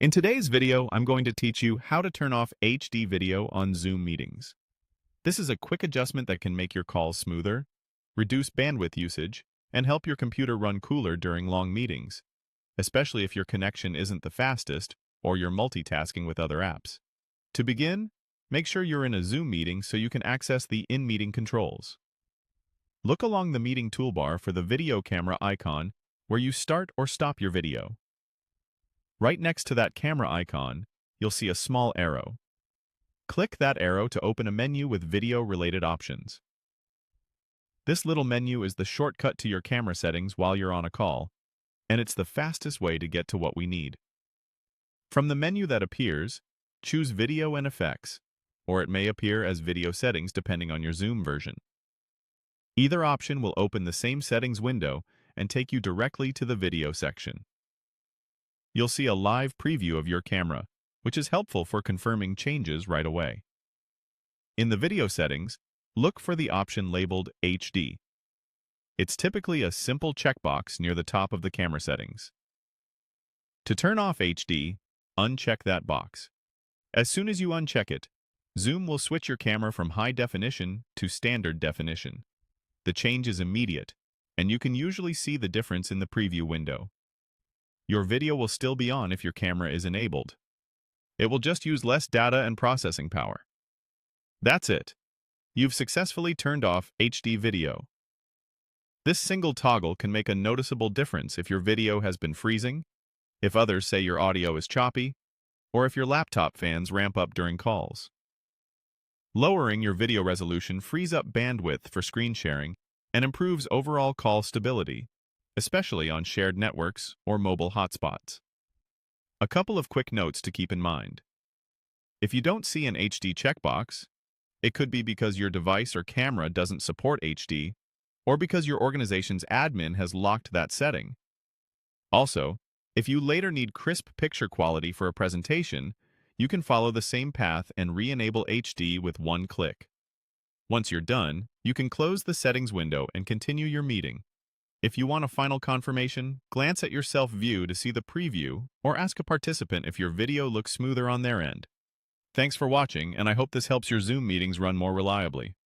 In today's video, I'm going to teach you how to turn off HD video on Zoom meetings. This is a quick adjustment that can make your calls smoother, reduce bandwidth usage, and help your computer run cooler during long meetings, especially if your connection isn't the fastest or you're multitasking with other apps. To begin, make sure you're in a Zoom meeting so you can access the in-meeting controls. Look along the meeting toolbar for the video camera icon where you start or stop your video. Right next to that camera icon, you'll see a small arrow. Click that arrow to open a menu with video-related options. This little menu is the shortcut to your camera settings while you're on a call, and it's the fastest way to get to what we need. From the menu that appears, choose Video and Effects, or it may appear as Video Settings depending on your Zoom version. Either option will open the same settings window and take you directly to the video section. You'll see a live preview of your camera, which is helpful for confirming changes right away. In the video settings, look for the option labeled HD. It's typically a simple checkbox near the top of the camera settings. To turn off HD, uncheck that box. As soon as you uncheck it, Zoom will switch your camera from high definition to standard definition. The change is immediate, and you can usually see the difference in the preview window. Your video will still be on if your camera is enabled. It will just use less data and processing power. That's it. You've successfully turned off HD video. This single toggle can make a noticeable difference if your video has been freezing, if others say your audio is choppy, or if your laptop fans ramp up during calls. Lowering your video resolution frees up bandwidth for screen sharing and improves overall call stability, especially on shared networks or mobile hotspots. A couple of quick notes to keep in mind. If you don't see an HD checkbox, it could be because your device or camera doesn't support HD, or because your organization's admin has locked that setting. Also, if you later need crisp picture quality for a presentation, you can follow the same path and re-enable HD with one click. Once you're done, you can close the settings window and continue your meeting. If you want a final confirmation, glance at your self-view to see the preview or ask a participant if your video looks smoother on their end. Thanks for watching, and I hope this helps your Zoom meetings run more reliably.